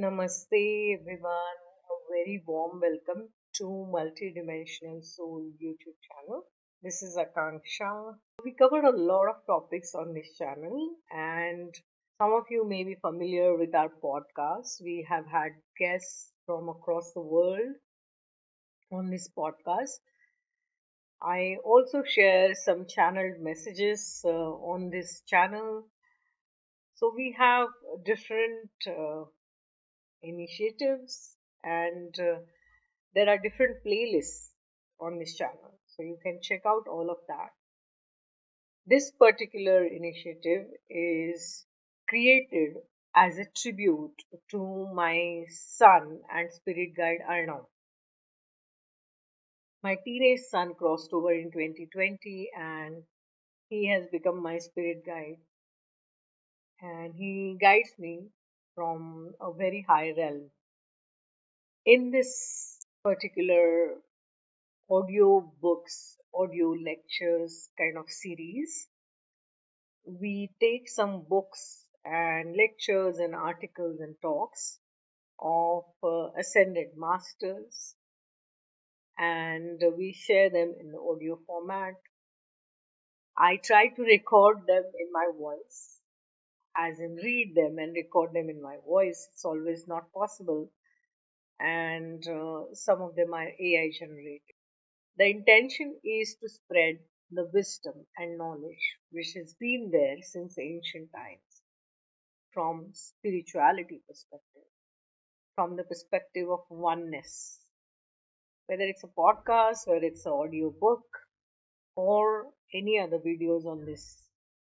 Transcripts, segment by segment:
Namaste, everyone. A very warm welcome to Multidimensional Soul YouTube channel. This is Akanksshaa. We covered a lot of topics on this channel, and some of you may be familiar with our podcast. We have had guests from across the world on this podcast. I also share some channeled messages on this channel. So we have different initiatives and there are different playlists on this channel, so you can check out all of that. This particular initiative is created as a tribute to my son and spirit guide Arnav. My teenage son crossed over in 2020 and he has become my spirit guide, and he guides me from a very high realm. In this particular audio books, audio lectures kind of series, we take some books and lectures and articles and talks of ascended masters, and we share them in the audio format. I try to record them in my voice, as in read them and record them in my voice. It's always not possible, and some of them are AI generated. The intention is to spread the wisdom and knowledge which has been there since ancient times from spirituality perspective, from the perspective of oneness. Whether it's a podcast, whether it's an audio book, or any other videos on this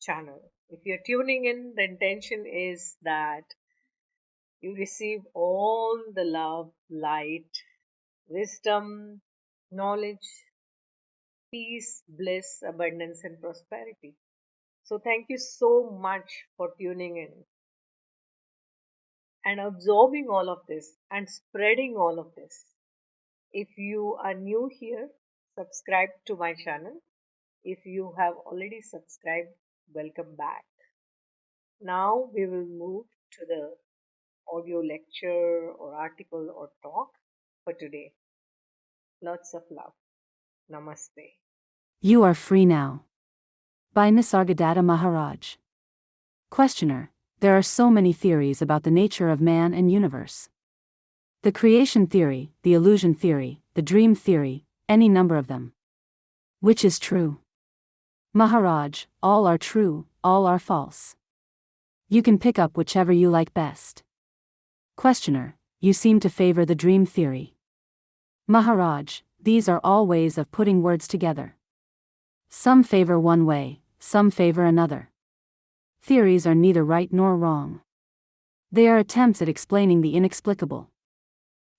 channel. If you're tuning in, the intention is that you receive all the love, light, wisdom, knowledge, peace, bliss, abundance, and prosperity. So, thank you so much for tuning in and absorbing all of this and spreading all of this. If you are new here, subscribe to my channel. If you have already subscribed, welcome back. Now, we will move to the audio lecture or article or talk for today. Lots of love. Namaste. You are free now. By Nisargadatta Maharaj. Questioner: there are so many theories about the nature of man and universe. The creation theory, the illusion theory, the dream theory, any number of them. Which is true? Maharaj, all are true, all are false. You can pick up whichever you like best. Questioner: you seem to favor the dream theory. Maharaj, these are all ways of putting words together. Some favor one way, some favor another. Theories are neither right nor wrong. They are attempts at explaining the inexplicable.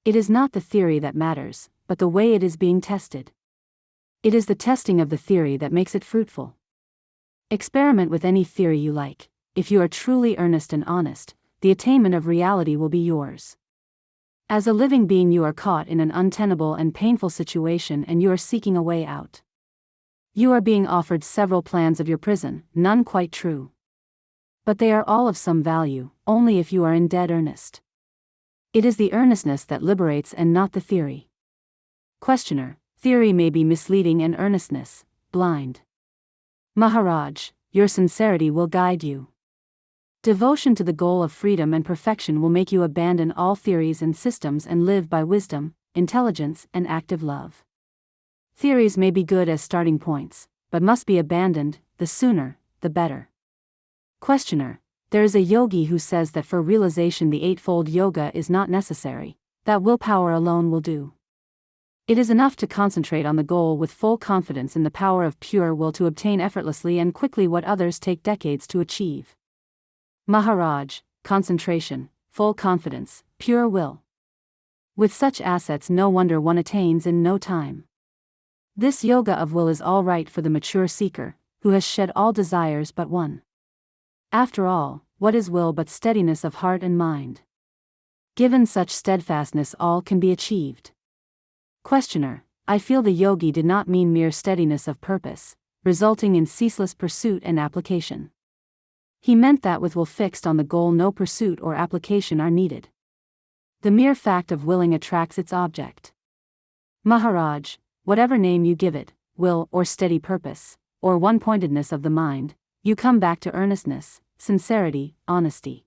It is not the theory that matters, but the way it is being tested. It is the testing of the theory that makes it fruitful. Experiment with any theory you like. If you are truly earnest and honest, the attainment of reality will be yours. As a living being, you are caught in an untenable and painful situation and you are seeking a way out. You are being offered several plans of your prison, none quite true. But they are all of some value, only if you are in dead earnest. It is the earnestness that liberates and not the theory. Questioner: theory may be misleading and earnestness, blind. Maharaj, your sincerity will guide you. Devotion to the goal of freedom and perfection will make you abandon all theories and systems and live by wisdom, intelligence, and active love. Theories may be good as starting points, but must be abandoned, the sooner, the better. Questioner: there is a yogi who says that for realization the Eightfold Yoga is not necessary, that willpower alone will do. It is enough to concentrate on the goal with full confidence in the power of pure will to obtain effortlessly and quickly what others take decades to achieve. Maharaj, concentration, full confidence, pure will. With such assets, no wonder one attains in no time. This yoga of will is all right for the mature seeker, who has shed all desires but one. After all, what is will but steadiness of heart and mind? Given such steadfastness, all can be achieved. Questioner: I feel the yogi did not mean mere steadiness of purpose, resulting in ceaseless pursuit and application. He meant that with will fixed on the goal no pursuit or application are needed. The mere fact of willing attracts its object. Maharaj, whatever name you give it, will or steady purpose, or one-pointedness of the mind, you come back to earnestness, sincerity, honesty.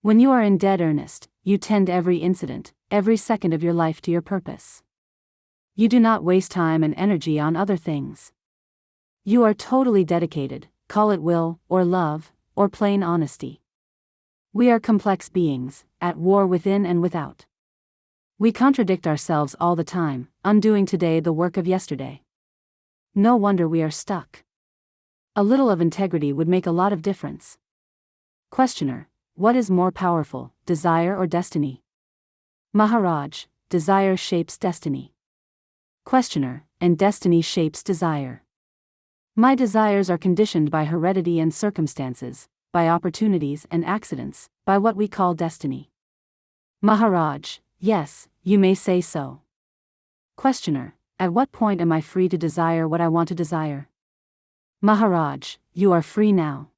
When you are in dead earnest, you tend every incident, every second of your life to your purpose. You do not waste time and energy on other things. You are totally dedicated, call it will, or love, or plain honesty. We are complex beings, at war within and without. We contradict ourselves all the time, undoing today the work of yesterday. No wonder we are stuck. A little of integrity would make a lot of difference. Questioner, what is more powerful, desire or destiny? Maharaj, desire shapes destiny. Questioner, and destiny shapes desire. My desires are conditioned by heredity and circumstances, by opportunities and accidents, by what we call destiny. Maharaj, yes, you may say so. Questioner, at what point am I free to desire what I want to desire? Maharaj, you are free now.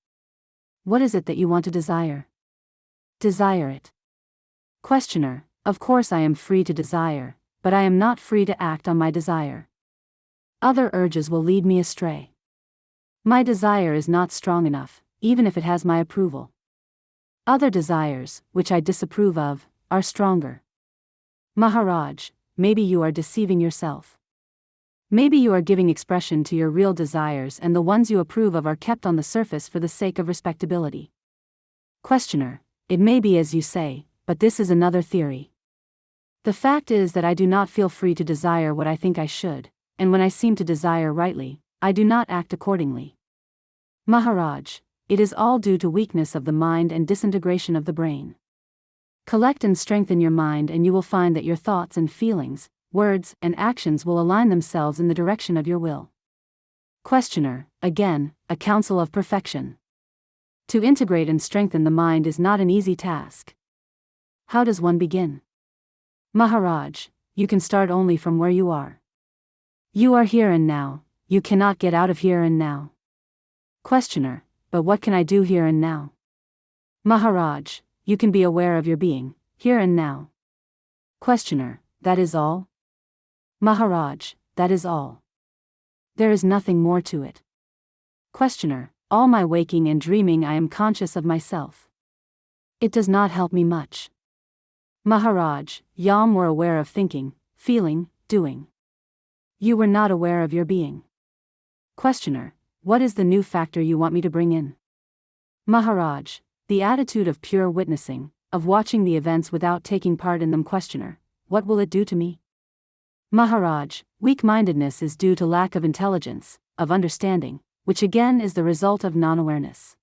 What is it that you want to desire? Desire it. Questioner, of course I am free to desire, but I am not free to act on my desire. Other urges will lead me astray. My desire is not strong enough, even if it has my approval. Other desires, which I disapprove of, are stronger. Maharaj, maybe you are deceiving yourself. Maybe you are giving expression to your real desires and the ones you approve of are kept on the surface for the sake of respectability. Questioner, it may be as you say, but this is another theory. The fact is that I do not feel free to desire what I think I should, and when I seem to desire rightly, I do not act accordingly. Maharaj, it is all due to weakness of the mind and disintegration of the brain. Collect and strengthen your mind and you will find that your thoughts and feelings, words and actions will align themselves in the direction of your will. Questioner, again, a counsel of perfection. To integrate and strengthen the mind is not an easy task. How does one begin? Maharaj, you can start only from where you are. You are here and now, you cannot get out of here and now. Questioner, but what can I do here and now? Maharaj, you can be aware of your being, here and now. Questioner, that is all? Maharaj, that is all. There is nothing more to it. Questioner, all my waking and dreaming I am conscious of myself. It does not help me much. Maharaj, Yam were aware of thinking, feeling, doing. You were not aware of your being. Questioner, what is the new factor you want me to bring in? Maharaj, the attitude of pure witnessing, of watching the events without taking part in them. Questioner, what will it do to me? Maharaj, weak-mindedness is due to lack of intelligence, of understanding, which again is the result of non-awareness.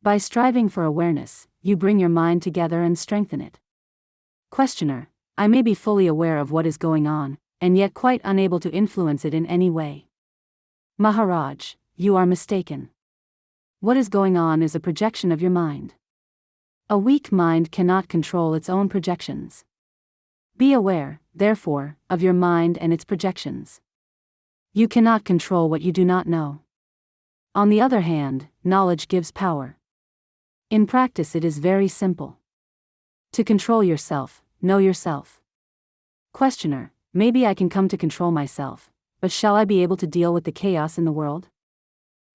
By striving for awareness, you bring your mind together and strengthen it. Questioner, I may be fully aware of what is going on, and yet quite unable to influence it in any way. Maharaj, you are mistaken. What is going on is a projection of your mind. A weak mind cannot control its own projections. Be aware, therefore, of your mind and its projections. You cannot control what you do not know. On the other hand, knowledge gives power. In practice it is very simple. To control yourself, know yourself. Questioner, maybe I can come to control myself, but shall I be able to deal with the chaos in the world?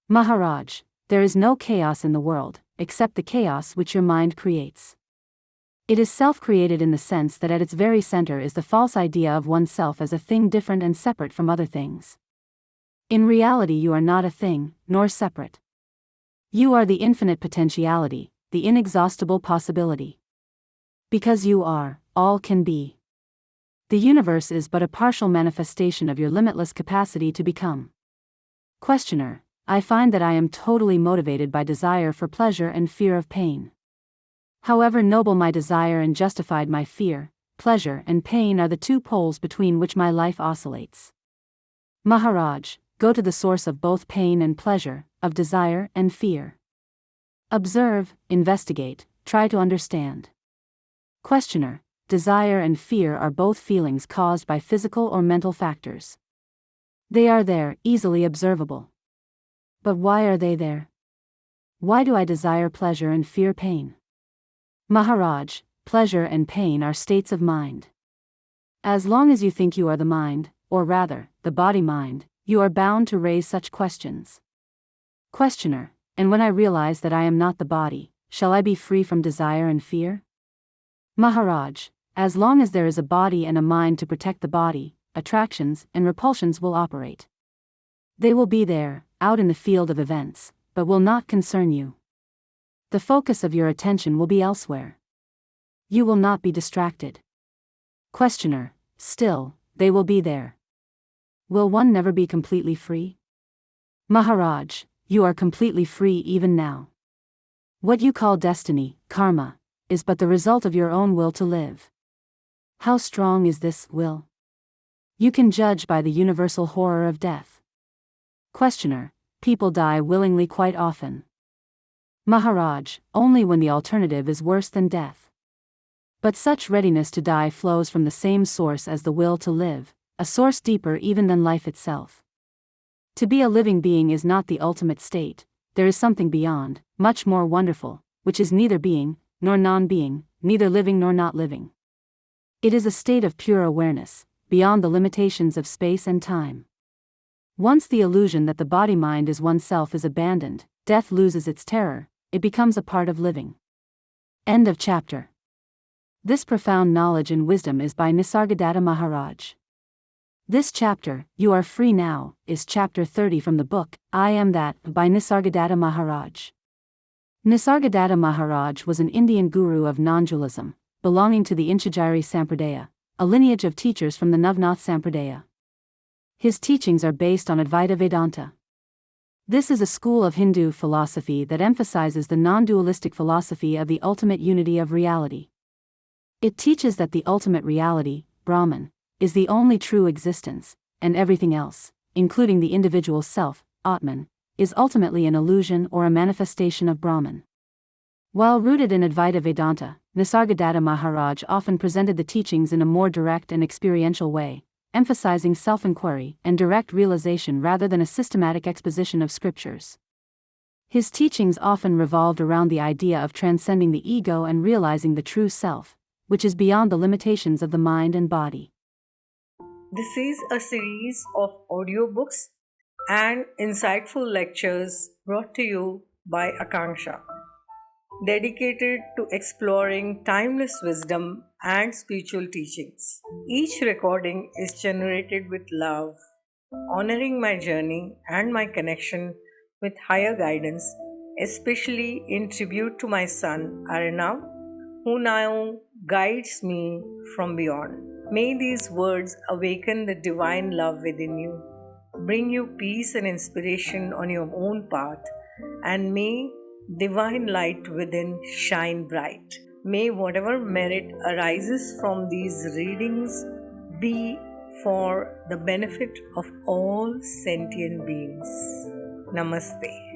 Maharaj, there is no chaos in the world, except the chaos which your mind creates. It is self-created in the sense that at its very center is the false idea of oneself as a thing different and separate from other things. In reality you are not a thing, nor separate. You are the infinite potentiality, the inexhaustible possibility. Because you are, all can be. The universe is but a partial manifestation of your limitless capacity to become. Questioner, I find that I am totally motivated by desire for pleasure and fear of pain. However noble my desire and justified my fear, pleasure and pain are the two poles between which my life oscillates. Maharaj, go to the source of both pain and pleasure, of desire and fear. Observe, investigate, try to understand. Questioner, desire and fear are both feelings caused by physical or mental factors. They are there, easily observable. But why are they there? Why do I desire pleasure and fear pain? Maharaj, pleasure and pain are states of mind. As long as you think you are the mind, or rather, the body-mind, you are bound to raise such questions. Questioner: and when I realize that I am not the body, shall I be free from desire and fear? Maharaj: as long as there is a body and a mind to protect the body, attractions and repulsions will operate. They will be there, out in the field of events, but will not concern you. The focus of your attention will be elsewhere. You will not be distracted. Questioner: still, they will be there. Will one never be completely free? Maharaj: you are completely free even now. What you call destiny, karma, is but the result of your own will to live. How strong is this will? You can judge by the universal horror of death. Questioner: people die willingly quite often. Maharaj: only when the alternative is worse than death. But such readiness to die flows from the same source as the will to live, a source deeper even than life itself. To be a living being is not the ultimate state, there is something beyond, much more wonderful, which is neither being, nor non-being, neither living nor not living. It is a state of pure awareness, beyond the limitations of space and time. Once the illusion that the body-mind is oneself is abandoned, death loses its terror, it becomes a part of living. End of chapter. This profound knowledge and wisdom is by Nisargadatta Maharaj. This chapter, You Are Free Now, is chapter 30 from the book, I Am That, by Nisargadatta Maharaj. Nisargadatta Maharaj was an Indian guru of non-dualism, belonging to the Inchajari Sampradaya, a lineage of teachers from the Navnath Sampradaya. His teachings are based on Advaita Vedanta. This is a school of Hindu philosophy that emphasizes the non-dualistic philosophy of the ultimate unity of reality. It teaches that the ultimate reality, Brahman, is the only true existence, and everything else, including the individual self, Atman, is ultimately an illusion or a manifestation of Brahman. While rooted in Advaita Vedanta, Nisargadatta Maharaj often presented the teachings in a more direct and experiential way, emphasizing self-inquiry and direct realization rather than a systematic exposition of scriptures. His teachings often revolved around the idea of transcending the ego and realizing the true self, which is beyond the limitations of the mind and body. This is a series of audiobooks and insightful lectures brought to you by Akanksshaa, dedicated to exploring timeless wisdom and spiritual teachings. Each recording is generated with love, honoring my journey and my connection with higher guidance, especially in tribute to my son Arnav, who now guides me from beyond. May these words awaken the divine love within you, bring you peace and inspiration on your own path, and may divine light within shine bright. May whatever merit arises from these readings be for the benefit of all sentient beings. Namaste.